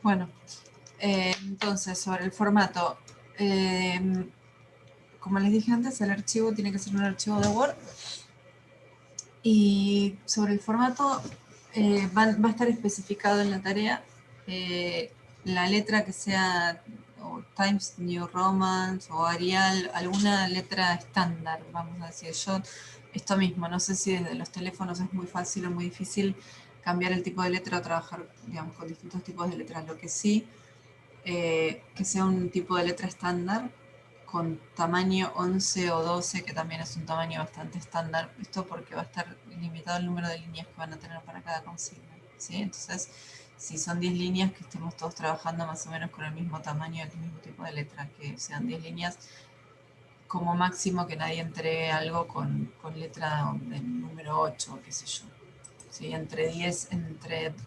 Bueno, entonces, sobre el formato. Como les dije antes, el archivo tiene que ser un archivo de Word. Y sobre el formato, va a estar especificado en la tarea la letra que sea o Times New Roman o Arial, alguna letra estándar, vamos a decir. Yo, esto mismo, no sé si desde los teléfonos es muy fácil o muy difícil cambiar el tipo de letra o trabajar, digamos, con distintos tipos de letras. Lo que sí, que sea un tipo de letra estándar con tamaño 11 o 12, que también es un tamaño bastante estándar. Esto porque va a estar limitado el número de líneas que van a tener para cada consigna, ¿sí? Entonces, si son 10 líneas, que estemos todos trabajando más o menos con el mismo tamaño, el mismo tipo de letra, que sean 10 líneas, como máximo que nadie entregue algo con letra del número 8, qué sé yo. Sí, entre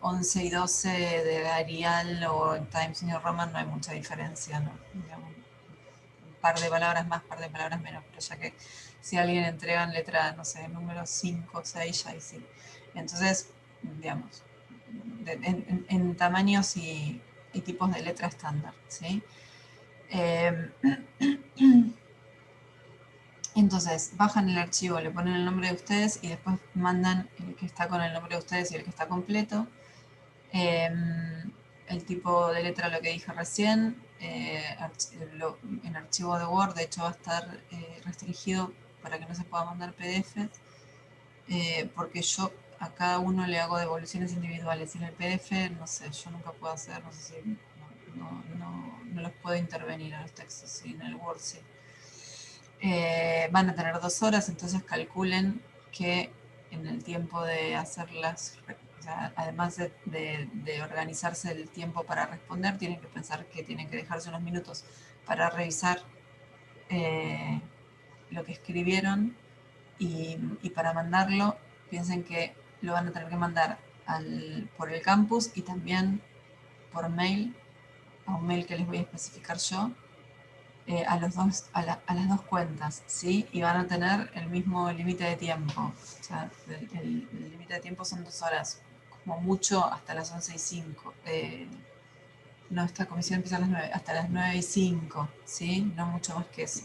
11 y 12 de Arial o en Times New Roman no hay mucha diferencia, ¿no? Digamos, un par de palabras más, un par de palabras menos, pero ya que si alguien entrega en letra, no sé, número 5 o 6, ya ahí sí. Entonces, digamos, en tamaños y tipos de letra estándar, ¿sí? Eh, Entonces, bajan el archivo, le ponen el nombre de ustedes y después mandan el que está con el nombre de ustedes y el que está completo. El tipo de letra, lo que dije recién, en archivo de Word, de hecho va a estar restringido para que no se pueda mandar PDFs, porque yo a cada uno le hago devoluciones individuales. Y en el PDF, no sé, yo nunca puedo hacer, no sé si no los puedo intervenir a los textos, sí, en el Word sí. Van a tener 2 horas, entonces calculen que en el tiempo de hacerlas, o sea, además de organizarse el tiempo para responder, tienen que pensar que tienen que dejarse unos minutos para revisar eh, lo que escribieron y para mandarlo, piensen que lo van a tener que mandar por el campus y también por mail, a un mail que les voy a especificar yo, a las dos cuentas, ¿sí? Y van a tener el mismo límite de tiempo. O sea, el límite de tiempo son 2 horas, como mucho hasta las 11:05. No, esta comisión empieza a las 9, hasta las 9:05, ¿sí? No mucho más que eso.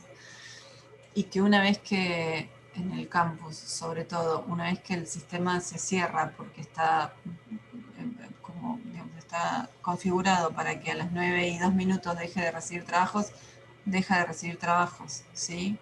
Y que una vez que en el campus, sobre todo, una vez que el sistema se cierra porque está como digamos, está configurado para que a las 9:02 deje de recibir trabajos, deja de recibir trabajos, ¿sí?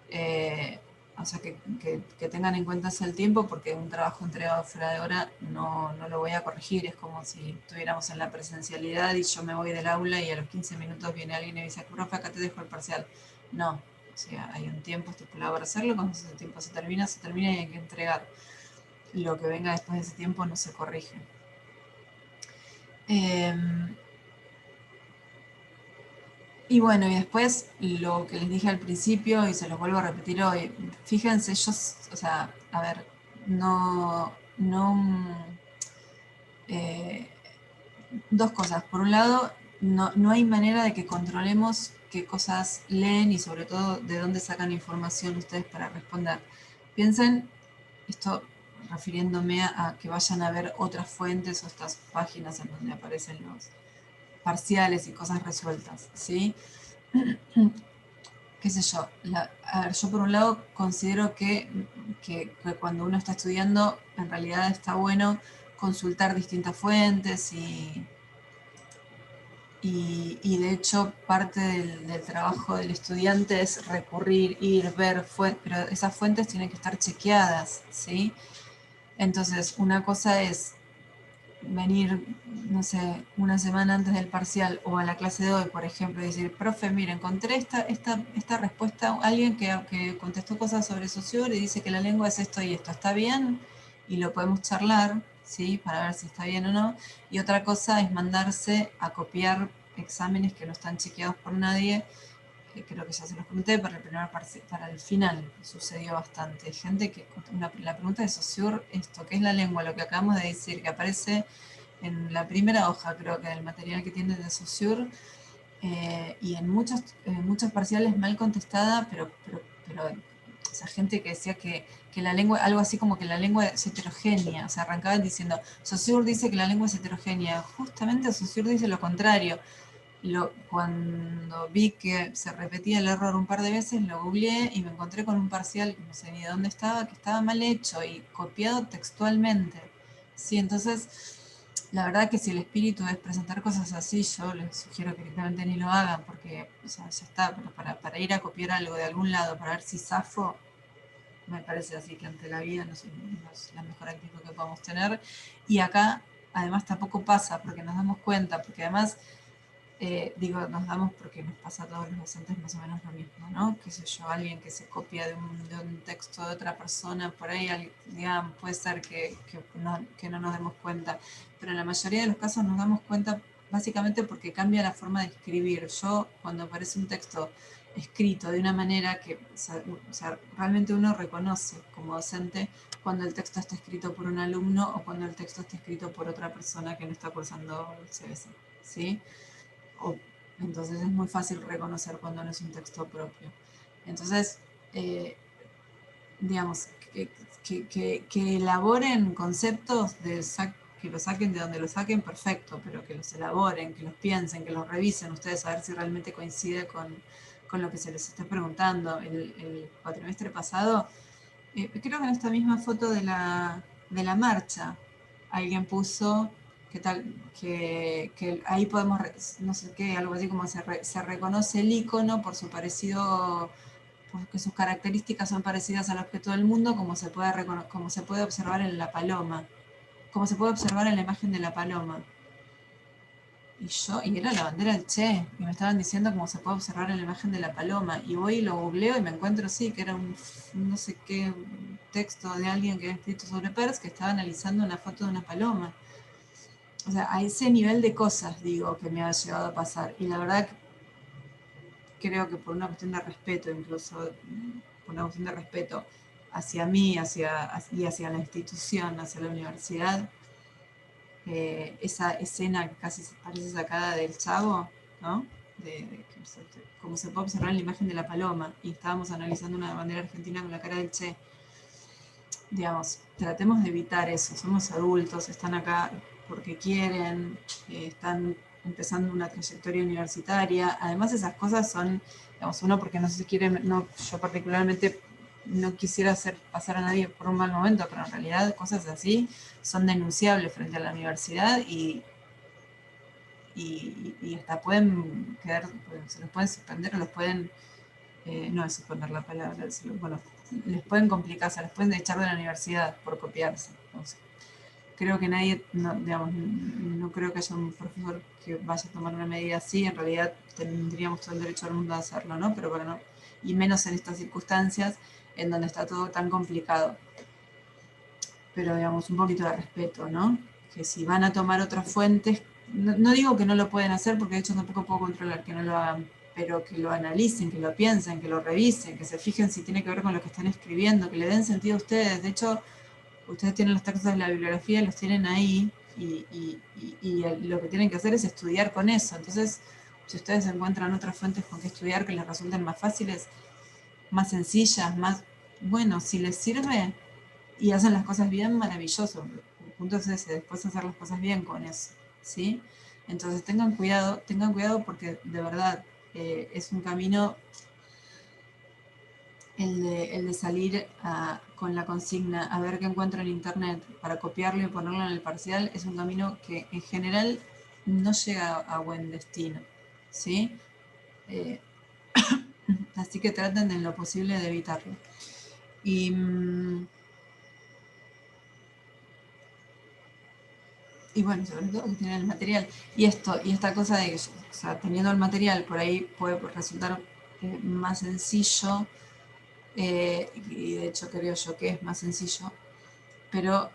Eh, o sea, que tengan en cuenta ese el tiempo, porque un trabajo entregado fuera de hora no lo voy a corregir. Es como si estuviéramos en la presencialidad y yo me voy del aula y a los 15 minutos viene alguien y me dice, profe, acá te dejo el parcial. No, o sea, hay un tiempo estipulado para hacerlo, cuando ese tiempo se termina y hay que entregar. Lo que venga después de ese tiempo no se corrige. Y bueno, y después lo que les dije al principio, y se los vuelvo a repetir hoy, fíjense, yo, o sea, a ver, eh, dos cosas. Por un lado, no hay manera de que controlemos qué cosas leen y sobre todo de dónde sacan información ustedes para responder. Piensen, esto refiriéndome a que vayan a ver otras fuentes o estas páginas en donde aparecen los parciales y cosas resueltas, ¿sí? Qué sé yo, a ver, yo por un lado considero que cuando uno está estudiando, en realidad está bueno consultar distintas fuentes y de hecho parte del trabajo del estudiante es recurrir, ir, ver fuentes, pero esas fuentes tienen que estar chequeadas, ¿sí? Entonces, una cosa es venir, no sé, una semana antes del parcial o a la clase de hoy, por ejemplo, y decir, profe, mire, encontré esta respuesta, alguien que contestó cosas sobre Saussure y dice que la lengua es esto y esto, ¿está bien? Y lo podemos charlar, ¿sí? Para ver si está bien o no. Y otra cosa es mandarse a copiar exámenes que no están chequeados por nadie. Creo que ya se los conté, para el final sucedió bastante. Gente que, la pregunta de Saussure, esto, ¿qué es la lengua? Lo que acabamos de decir, que aparece en la primera hoja, creo que del material que tiene de Saussure, y en muchos parciales mal contestada, pero o sea, gente que decía que la lengua, algo así como que la lengua es heterogénea, o sea, arrancaban diciendo, Saussure dice que la lengua es heterogénea, justamente Saussure dice lo contrario. Cuando vi que se repetía el error un par de veces, lo googleé y me encontré con un parcial, no sé ni de dónde estaba, que estaba mal hecho y copiado textualmente. Sí, entonces, la verdad que si el espíritu es presentar cosas así, yo les sugiero que directamente ni lo hagan, porque, o sea, ya está, pero para ir a copiar algo de algún lado, para ver si zafo, me parece así que ante la vida no es la mejor actitud que podamos tener. Y acá, además, tampoco pasa, porque nos damos cuenta, porque además digo, nos damos porque nos pasa a todos los docentes más o menos lo mismo, ¿no? Qué sé yo, alguien que se copia de un texto de otra persona, por ahí, digamos, puede ser que no nos demos cuenta, pero en la mayoría de los casos nos damos cuenta básicamente porque cambia la forma de escribir. Yo, cuando aparece un texto escrito de una manera que, o sea, realmente uno reconoce como docente cuando el texto está escrito por un alumno o cuando el texto está escrito por otra persona que no está cursando el CBC, ¿sí? O, entonces es muy fácil reconocer cuando no es un texto propio. Entonces, eh, digamos, que elaboren conceptos que los saquen de donde los saquen, perfecto, pero que los elaboren, que los piensen, que los revisen ustedes a ver si realmente coincide con lo que se les está preguntando. El cuatrimestre pasado, creo que en esta misma foto de la marcha, alguien puso que tal que ahí podemos, no sé qué, algo así como se reconoce el icono por su parecido, porque sus características son parecidas al objeto del mundo, como se puede observar en la paloma, como se puede observar en la imagen de la paloma. Y era la bandera del Che, y me estaban diciendo cómo se puede observar en la imagen de la paloma, y voy y lo googleo y me encuentro, sí, que era un no sé qué texto de alguien que había escrito sobre Peirce que estaba analizando una foto de una paloma. O sea, a ese nivel de cosas, digo, que me ha llegado a pasar. Y la verdad creo que por una cuestión de respeto, incluso por una cuestión de respeto hacia mí y hacia la institución, hacia la universidad, esa escena que casi parece sacada del Chavo, ¿no? Como se puede observar en la imagen de la paloma, y estábamos analizando una bandera argentina con la cara del Che. Digamos, tratemos de evitar eso. Somos adultos, están acá porque quieren, están empezando una trayectoria universitaria. Además, esas cosas son, digamos, uno porque no se quiere, no, yo particularmente no quisiera hacer pasar a nadie por un mal momento, pero en realidad cosas así son denunciables frente a la universidad y hasta pueden quedar, se los pueden suspender o los pueden, no es suspender la palabra, bueno, les pueden complicar, se les pueden echar de la universidad por copiarse. Entonces, creo que nadie, no, digamos, no creo que haya un profesor que vaya a tomar una medida así, en realidad tendríamos todo el derecho del mundo a hacerlo, ¿no? Pero bueno, y menos en estas circunstancias en donde está todo tan complicado. Pero digamos, un poquito de respeto, ¿no? Que si van a tomar otras fuentes, no digo que no lo pueden hacer porque de hecho tampoco puedo controlar que no lo hagan, pero que lo analicen, que lo piensen, que lo revisen, que se fijen si tiene que ver con lo que están escribiendo, que le den sentido a ustedes. De hecho, ustedes tienen los textos de la bibliografía, los tienen ahí y lo que tienen que hacer es estudiar con eso. Entonces, si ustedes encuentran otras fuentes con que estudiar que les resulten más fáciles, más sencillas, más, bueno, si les sirve y hacen las cosas bien, maravilloso. El punto es ese, después hacer las cosas bien con eso, ¿sí? Entonces tengan cuidado porque de verdad es un camino el de salir con la consigna a ver qué encuentro en internet para copiarlo y ponerlo en el parcial es un camino que en general no llega a buen destino, ¿sí? Eh, así que traten en lo posible de evitarlo. Y, y bueno, sobre todo que tienen el material. Y esta cosa de que, o sea, teniendo el material por ahí puede resultar más sencillo, y de hecho creo yo que es más sencillo, pero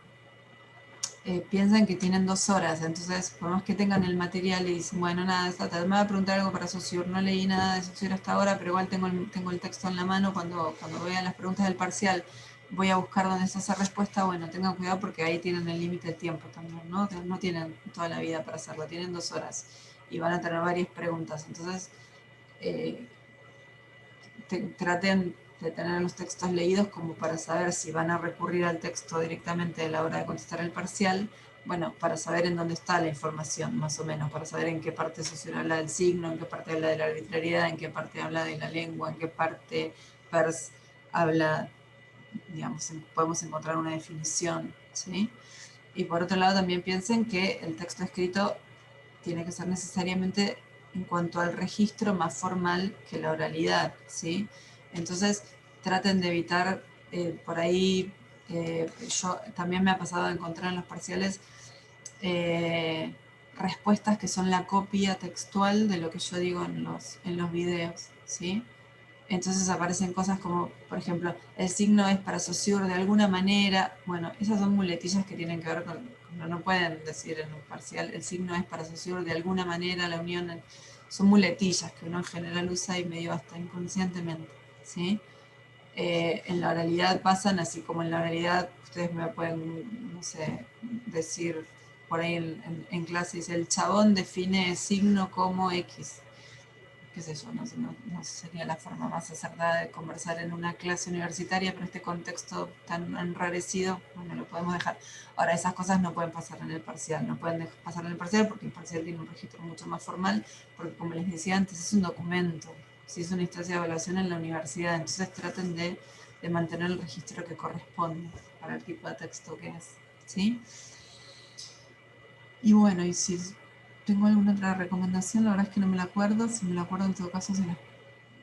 piensan que tienen 2 horas, entonces por más que tengan el material y dicen, bueno, nada, me va a preguntar algo para Saussure, no leí nada de Saussure hasta ahora, pero igual tengo el texto en la mano, cuando vean las preguntas del parcial voy a buscar dónde está esa respuesta, bueno, tengan cuidado porque ahí tienen el límite de tiempo también, ¿no? No tienen toda la vida para hacerlo, tienen 2 horas y van a tener varias preguntas, entonces eh, traten de tener los textos leídos como para saber si van a recurrir al texto directamente a la hora de contestar el parcial, bueno, para saber en dónde está la información, más o menos, para saber en qué parte Saussure habla del signo, en qué parte habla de la arbitrariedad, en qué parte habla de la lengua, en qué parte Peirce habla, digamos, podemos encontrar una definición, ¿sí? Y por otro lado también piensen que el texto escrito tiene que ser necesariamente en cuanto al registro más formal que la oralidad, ¿sí? Entonces traten de evitar por ahí, yo también me ha pasado de encontrar en los parciales respuestas que son la copia textual de lo que yo digo en los videos, ¿sí? Entonces aparecen cosas como, por ejemplo, el signo es para Saussure de alguna manera. Bueno, esas son muletillas que tienen que ver con, no pueden decir en un parcial, el signo es para Saussure de alguna manera, la unión, son muletillas que uno en general usa y medio hasta inconscientemente, ¿sí? En la oralidad pasan, así como en la oralidad ustedes me pueden, no sé, decir por ahí en clase, dice, el chabón define signo como X, qué sé yo, no sería la forma más acertada de conversar en una clase universitaria, pero este contexto tan enrarecido, bueno, lo podemos dejar. Ahora, esas cosas no pueden pasar en el parcial, no pueden pasar en el parcial porque el parcial tiene un registro mucho más formal, porque como les decía antes, es un documento, si es una instancia de evaluación en la universidad, entonces traten de mantener el registro que corresponde para el tipo de texto que es, ¿sí? Y bueno, y si tengo alguna otra recomendación, la verdad es que no me la acuerdo, si me la acuerdo en todo caso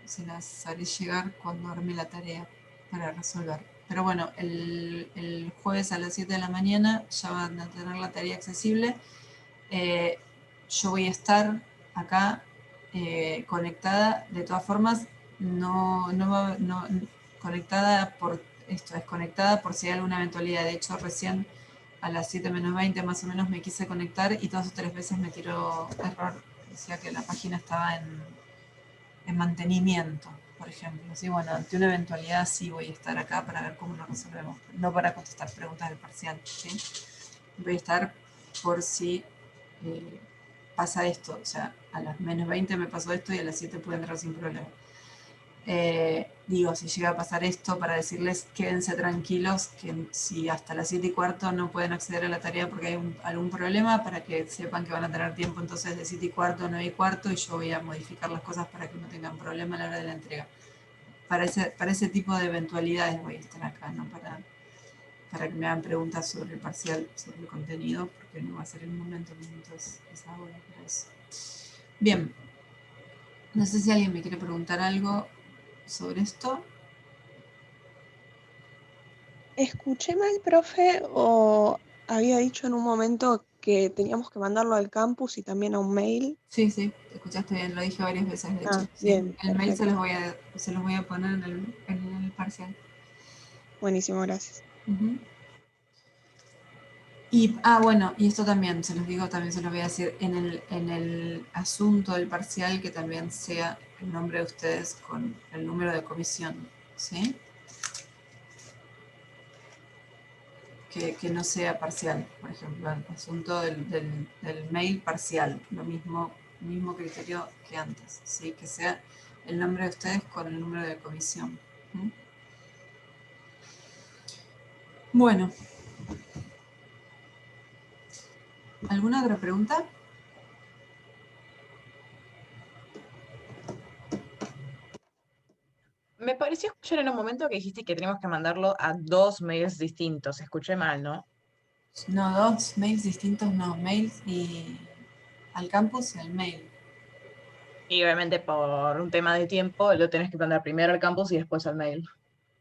se las haré llegar cuando arme la tarea para resolver. Pero bueno, el jueves a las 7 de la mañana ya van a tener la tarea accesible. Yo voy a estar acá conectada, de todas formas, conectada por esto, es conectada por si hay alguna eventualidad. De hecho, recién a las 7 menos 20 más o menos me quise conectar y 2 o 3 veces me tiró error. Decía que la página estaba en mantenimiento, por ejemplo. ¿Sí? Bueno, ante una eventualidad sí voy a estar acá para ver cómo lo resolvemos. No para contestar preguntas del parcial. ¿Sí? Voy a estar por si pasa esto. O sea, a las menos 20 me pasó esto y a las 7 pude entrar sin problema. Digo, si llega a pasar esto, para decirles quédense tranquilos, que si hasta las 7 y cuarto no pueden acceder a la tarea porque hay algún problema, para que sepan que van a tener tiempo entonces de 7 y cuarto a 9 y cuarto y yo voy a modificar las cosas para que no tengan problema a la hora de la entrega. Para ese tipo de eventualidades voy a estar acá, no para que me hagan preguntas sobre el parcial, sobre el contenido, porque no va a ser el momento, entonces es ahora para eso. Bien, no sé si alguien me quiere preguntar algo sobre esto. ¿Escuché mal, profe, o había dicho en un momento que teníamos que mandarlo al campus y también a un mail? Sí, sí, te escuchaste bien, lo dije varias veces, de hecho. Ah, Sí. bien, El mail perfecto. se los voy a poner en el parcial. Buenísimo, gracias. Ujú. Y, bueno, y esto también, se los digo, también se los voy a decir, en el asunto del parcial, que también sea el nombre de ustedes con el número de comisión, ¿sí? Que no sea parcial, por ejemplo, el asunto del mail parcial, mismo criterio que antes, ¿sí? Que sea el nombre de ustedes con el número de comisión. ¿Mm? Bueno, ¿alguna otra pregunta? Me pareció escuchar en un momento que dijiste que teníamos que mandarlo a 2 mails distintos. Escuché mal, ¿no? No, dos mails distintos, no, mails y al campus y al mail. Y obviamente por un tema de tiempo lo tenés que mandar primero al campus y después al mail.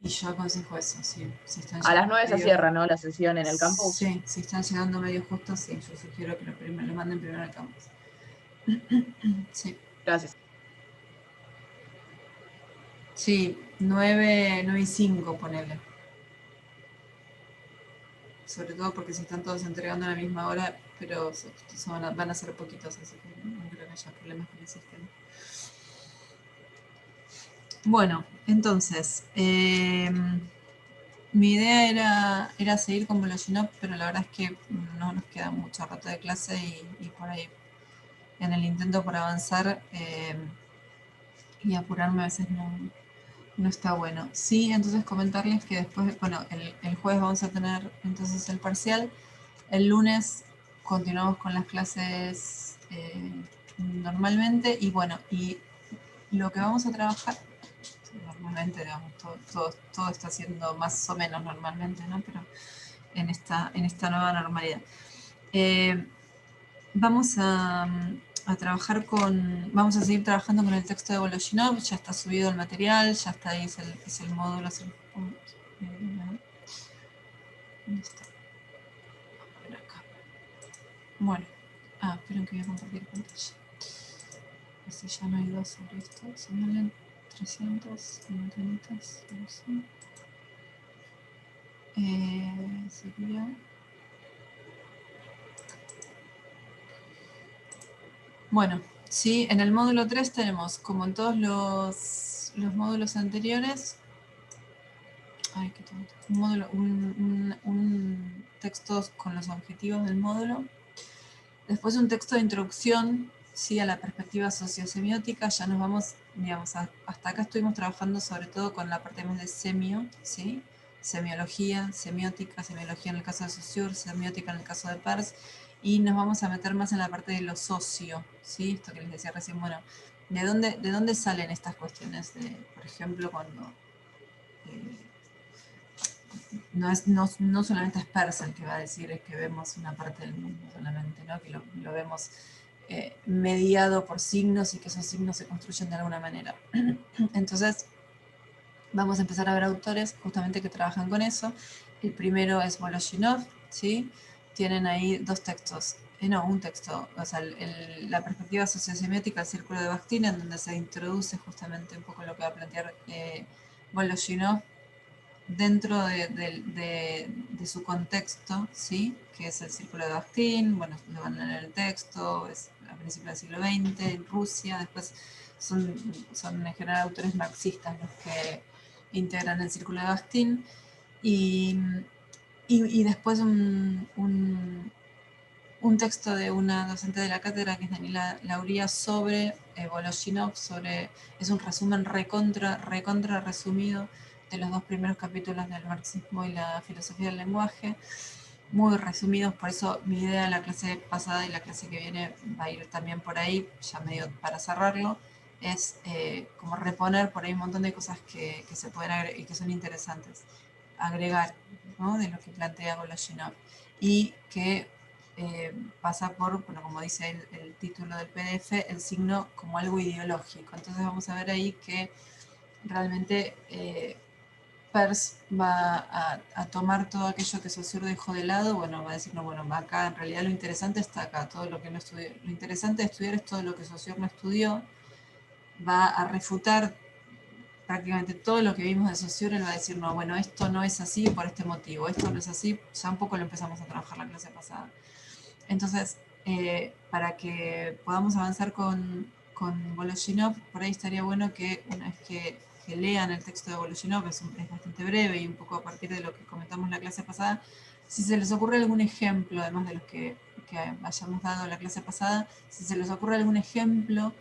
Y yo aconsejo eso, sí, si están A las llegando 9 se medio, cierra, ¿no? La sesión en el campus. sí, si están llegando medio justos, sí, yo sugiero que lo manden primero al campus. Sí, Gracias. sí, 9 y 5, ponele. Sobre todo porque si están todos entregando a la misma hora, pero van a ser poquitos, así que no creo que haya problemas con el sistema. Bueno, entonces, mi idea era seguir con Bologinov, pero la verdad es que no nos queda mucho rato de clase y por ahí en el intento por avanzar y apurarme a veces no está bueno. Sí, entonces comentarles que después, bueno, el jueves vamos a tener entonces el parcial. El lunes continuamos con las clases normalmente y bueno, y lo que vamos a trabajar, normalmente, digamos, todo está siendo más o menos normalmente, ¿no? Pero en esta nueva normalidad. Vamos a trabajar vamos a seguir trabajando con el texto de Voloshinov, ya está subido el material, ya está ahí, es el módulo. ¿Dónde está? Por acá. Bueno, esperen que voy a compartir pantalla. Así ya no hay dos sobre esto, señalen 300 montañitas, no sé. Sería... Bueno, sí, en el módulo 3 tenemos, como en todos los módulos anteriores, ay, qué tonto, un texto con los objetivos del módulo. Después un texto de introducción, sí, a la perspectiva sociosemiótica. Ya nos vamos, digamos, hasta acá estuvimos trabajando sobre todo con la parte más de semio, ¿sí? Semiología, semiótica en el caso de Saussure, semiótica en el caso de Peirce, y nos vamos a meter más en la parte de lo socio, ¿sí? Esto que les decía recién, bueno, ¿de dónde salen estas cuestiones? Por ejemplo, cuando... no solamente es Peirce el que va a decir es que vemos una parte del mundo solamente, ¿no? Que lo vemos mediado por signos y que esos signos se construyen de alguna manera. Entonces, vamos a empezar a ver autores justamente que trabajan con eso. El primero es Voloshinov, ¿sí? Tienen ahí dos textos, un texto, o sea, la perspectiva sociosemiótica del círculo de Bakhtin, en donde se introduce justamente un poco lo que va a plantear Voloshinov dentro de su contexto, ¿sí? Que es el círculo de Bakhtin, bueno, lo van a leer el texto, es a principios del siglo XX, en Rusia, después son en general autores marxistas los que integran el círculo de Bakhtin, y después un texto de una docente de la cátedra, que es Daniela Lauría, sobre Voloshinov, es un resumen recontra resumido de los dos primeros capítulos del marxismo y la filosofía del lenguaje, muy resumidos. Por eso mi idea en la clase pasada y la clase que viene va a ir también por ahí, ya medio para cerrarlo, es como reponer por ahí un montón de cosas que se pueden agregar y que son interesantes agregar, ¿no? De lo que plantea Voloshinov, y que pasa por, bueno, como dice el título del PDF, el signo como algo ideológico. Entonces vamos a ver ahí que realmente Peirce va a tomar todo aquello que Saussure dejó de lado. Bueno, va a decir, no, bueno, acá en realidad lo interesante está acá, todo lo que no estudió. Lo interesante de estudiar es todo lo que Saussure no estudió. Va a refutar prácticamente todo lo que vimos de Saussure. Él va a decir, no, bueno, esto no es así por este motivo, esto no es así, ya un poco lo empezamos a trabajar la clase pasada. Entonces, para que podamos avanzar con Voloshinov, por ahí estaría bueno que una vez que lean el texto de Voloshinov, es bastante breve y un poco a partir de lo que comentamos la clase pasada, si se les ocurre algún ejemplo, además de los que hayamos dado la clase pasada, si se les ocurre algún ejemplo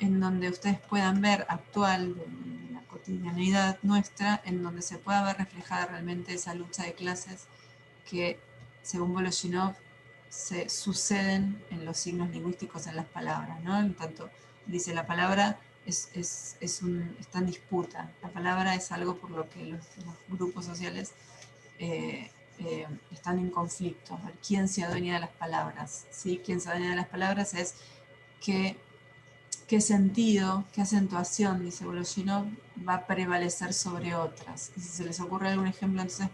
en donde ustedes puedan ver actual de la cotidianeidad nuestra, en donde se pueda ver reflejada realmente esa lucha de clases que, según Voloshinov, se suceden en los signos lingüísticos en las palabras, ¿no? En tanto, dice, la palabra está en disputa, la palabra es algo por lo que los grupos sociales están en conflicto. A ver, ¿quién se adueña de las palabras? ¿Sí? ¿Quién se adueña de las palabras? Es qué sentido, qué acentuación, dice Voloshinov, va a prevalecer sobre otras. Y si se les ocurre algún ejemplo entonces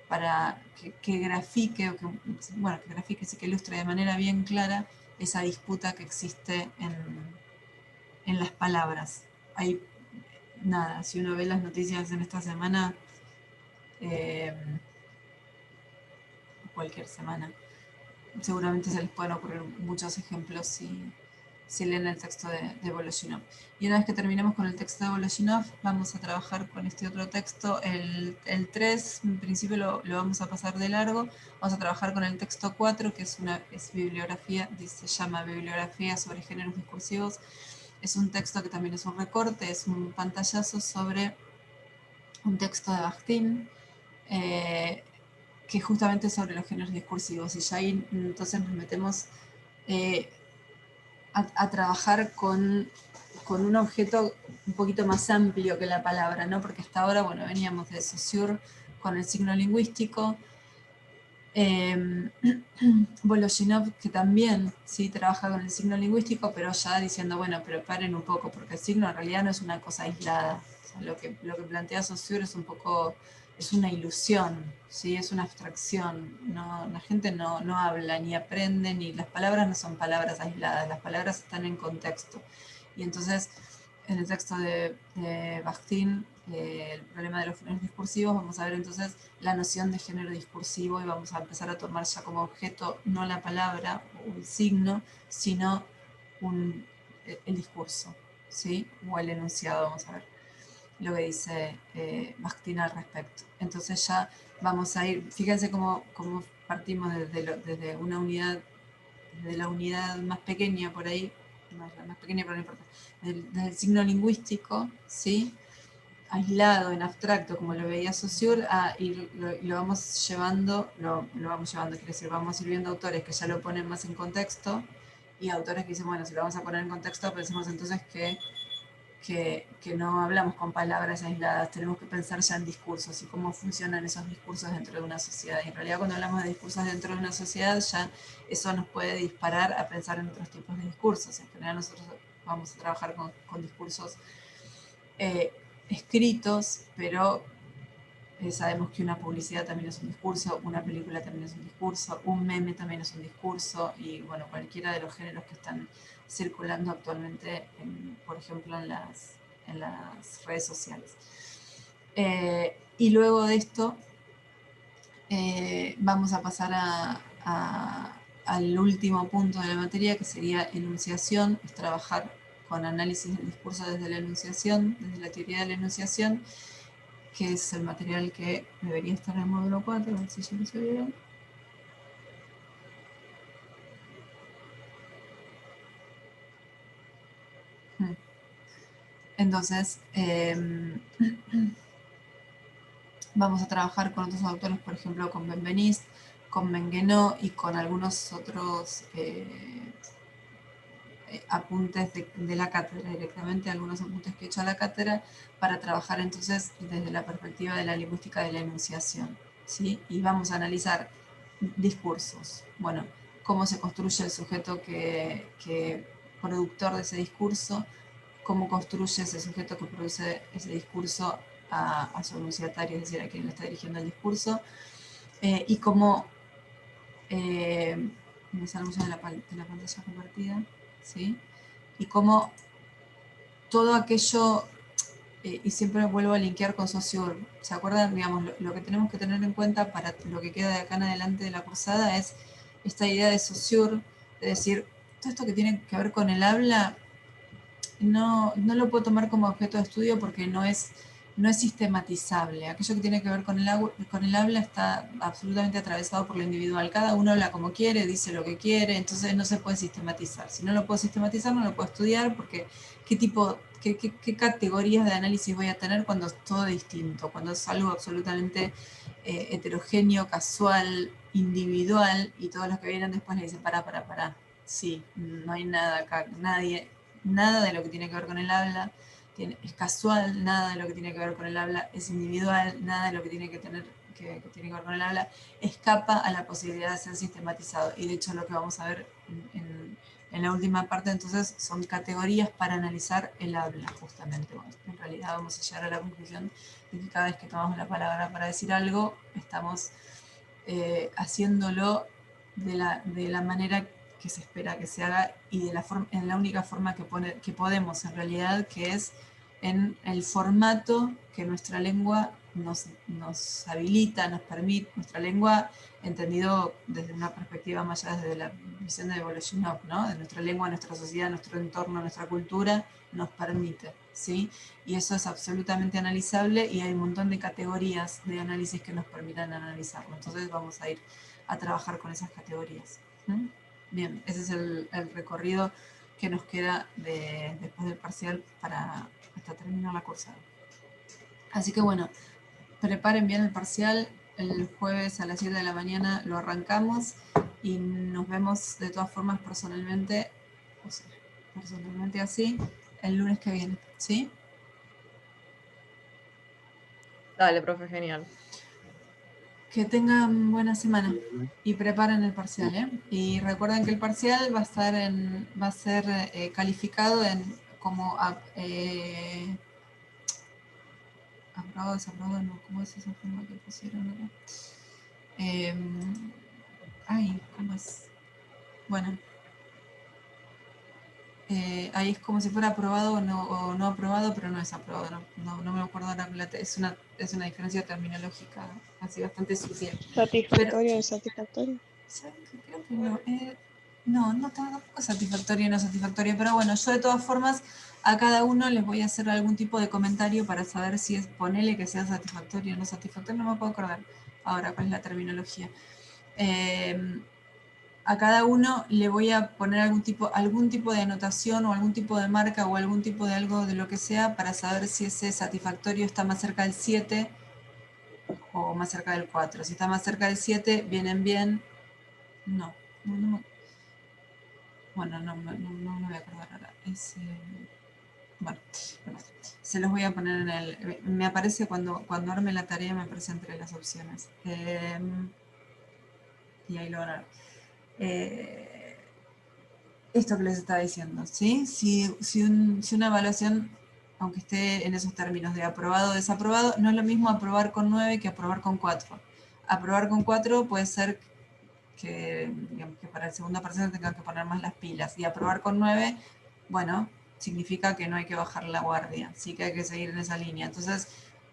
para que grafique, que grafique, sí, que ilustre de manera bien clara esa disputa que existe en las palabras. Hay, nada, si uno ve las noticias en esta semana, cualquier semana, seguramente se les pueden ocurrir muchos ejemplos si leen el texto de Voloshinov. Y una vez que terminemos con el texto de Voloshinov, vamos a trabajar con este otro texto. El 3, en principio lo vamos a pasar de largo. Vamos a trabajar con el texto 4, que es bibliografía, se llama Bibliografía sobre géneros discursivos. Es un texto que también es un recorte, es un pantallazo sobre un texto de Bakhtin, que justamente es sobre los géneros discursivos, y ya ahí entonces nos metemos a trabajar con un objeto un poquito más amplio que la palabra, ¿no? Porque hasta ahora, bueno, veníamos de Saussure con el signo lingüístico, Voloshinov, que también sí trabaja con el signo lingüístico, pero ya diciendo, bueno, pero paren un poco, porque el signo en realidad no es una cosa aislada. O sea, lo que plantea Saussure es un poco, es una ilusión, ¿sí? Es una abstracción. No, la gente no habla ni aprende, ni las palabras no son palabras aisladas, las palabras están en contexto. Y entonces, en el texto de Bakhtin, el problema de los géneros discursivos, vamos a ver entonces la noción de género discursivo y vamos a empezar a tomar ya como objeto no la palabra o el signo, sino el discurso, ¿sí? O el enunciado, vamos a ver lo que dice Bakhtin al respecto. Entonces ya vamos a ir, fíjense cómo partimos desde una unidad, desde la unidad más pequeña por ahí, no es la más pequeña pero no importa, desde el signo lingüístico, ¿sí? Aislado, en abstracto, como lo veía Saussure, y lo vamos llevando, quiere decir, vamos a ir viendo autores que ya lo ponen más en contexto, y autores que dicen, bueno, si lo vamos a poner en contexto, pensemos entonces que no hablamos con palabras aisladas, tenemos que pensar ya en discursos y cómo funcionan esos discursos dentro de una sociedad. Y en realidad cuando hablamos de discursos dentro de una sociedad, ya eso nos puede disparar a pensar en otros tipos de discursos. En general nosotros vamos a trabajar con discursos escritos, pero sabemos que una publicidad también es un discurso, una película también es un discurso, un meme también es un discurso, y bueno, cualquiera de los géneros que están circulando actualmente, por ejemplo, en las redes sociales. Y luego de esto vamos a pasar al último punto de la materia, que sería enunciación, es trabajar con análisis del discurso desde la enunciación, desde la teoría de la enunciación, que es el material que debería estar en el módulo 4, a ver si ya lo subieron. Entonces, vamos a trabajar con otros autores, por ejemplo, con Benveniste, con Menguenot y con algunos otros apuntes de la cátedra directamente, algunos apuntes que he hecho a la cátedra, para trabajar entonces desde la perspectiva de la lingüística de la enunciación, ¿sí? Y vamos a analizar discursos. Bueno, cómo se construye el sujeto que productor de ese discurso, cómo construye ese sujeto que produce ese discurso a su enunciatario, es decir, a quien le está dirigiendo el discurso, y cómo, me salgo ya de la pantalla compartida, ¿sí? Y cómo todo aquello, y siempre vuelvo a linkear con Saussure, ¿se acuerdan? Digamos, lo que tenemos que tener en cuenta para lo que queda de acá en adelante de la cursada es esta idea de Saussure, de decir, todo esto que tiene que ver con el habla, no lo puedo tomar como objeto de estudio porque no es sistematizable. Aquello que tiene que ver con el habla está absolutamente atravesado por lo individual. Cada uno habla como quiere, dice lo que quiere, entonces no se puede sistematizar. Si no lo puedo sistematizar, no lo puedo estudiar porque qué categorías de análisis voy a tener cuando es todo distinto, cuando es algo absolutamente heterogéneo, casual, individual, y todos los que vienen después le dicen, pará. Sí, no hay nada acá, nada de lo que tiene que ver con el habla es casual, nada de lo que tiene que ver con el habla es individual, nada de lo que tiene que tiene que ver con el habla escapa a la posibilidad de ser sistematizado. Y de hecho lo que vamos a ver en la última parte entonces son categorías para analizar el habla, justamente. Bueno, en realidad vamos a llegar a la conclusión de que cada vez que tomamos la palabra para decir algo, estamos haciéndolo de la manera que se espera que se haga y en la única forma que podemos en realidad, que es en el formato que nuestra lengua nos habilita, nos permite, nuestra lengua entendido desde una perspectiva más allá desde la visión de Voloshinov, ¿no? De nuestra lengua, nuestra sociedad, nuestro entorno, nuestra cultura, nos permite, ¿sí? Y eso es absolutamente analizable y hay un montón de categorías de análisis que nos permitan analizarlo. Entonces vamos a ir a trabajar con esas categorías. Bien, ese es el recorrido que nos queda después del parcial hasta terminar la cursada. Así que bueno, preparen bien el parcial. El jueves a las 7 de la mañana lo arrancamos y nos vemos de todas formas personalmente, o sea, personalmente así, el lunes que viene, ¿sí? Dale, profe, genial. Que tengan buena semana y preparen el parcial, ¿eh? Y recuerden que el parcial va a ser calificado en como aprobado, desaprobado, no, ¿cómo es esa forma que pusieron acá? ¿Cómo es? Bueno, ahí es como si fuera aprobado o no aprobado, pero no es aprobado, no me acuerdo ahora, es una diferencia terminológica así bastante sucia. Pero, Satisfactorio, insatisfactorio. ¿saben qué? Creo que no. No, tampoco satisfactorio y no satisfactorio, pero bueno, yo de todas formas a cada uno les voy a hacer algún tipo de comentario para saber si es, ponele que sea satisfactorio o no satisfactorio, no me puedo acordar ahora cuál es la terminología. A cada uno le voy a poner algún tipo de anotación o algún tipo de marca o algún tipo de algo de lo que sea para saber si ese satisfactorio está más cerca del 7 o más cerca del 4. Si está más cerca del 7, vienen bien. No, bueno, no me voy a acordar ahora. Bueno, se los voy a poner en el... Me aparece cuando arme la tarea, me aparece entre las opciones. Y ahí lo van a ver. Esto que les estaba diciendo, ¿sí? Si una evaluación, aunque esté en esos términos de aprobado o desaprobado, no es lo mismo aprobar con 9 que aprobar con 4. Aprobar con 4 puede ser que, digamos, que para el segundo parcial tengan que poner más las pilas. Y aprobar con 9, bueno, significa que no hay que bajar la guardia, sí que hay que seguir en esa línea. Entonces,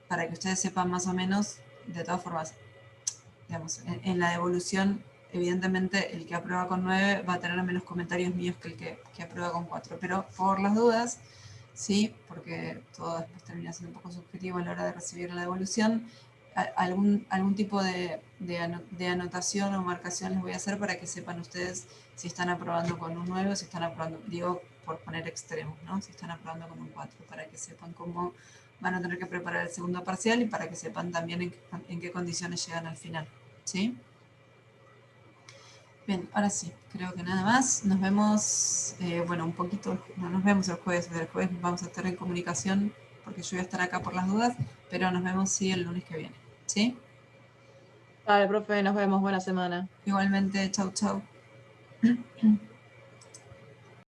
para que ustedes sepan más o menos, de todas formas, digamos, en la devolución, evidentemente el que aprueba con 9 va a tener menos comentarios míos que el que aprueba con 4. Pero por las dudas, sí, porque todo después termina siendo un poco subjetivo a la hora de recibir la devolución, algún tipo de anotación o marcación les voy a hacer para que sepan ustedes si están aprobando con un 9 o si están aprobando, digo, por poner extremos, ¿no? Si están aprobando con un 4, para que sepan cómo van a tener que preparar el segundo parcial y para que sepan también en qué condiciones llegan al final, ¿sí? Bien, ahora sí, creo que nada más. Nos vemos, bueno, un poquito, no nos vemos el jueves vamos a estar en comunicación porque yo voy a estar acá por las dudas, pero nos vemos sí el lunes que viene, ¿sí? Dale, profe, nos vemos, buena semana. Igualmente, chau, chau.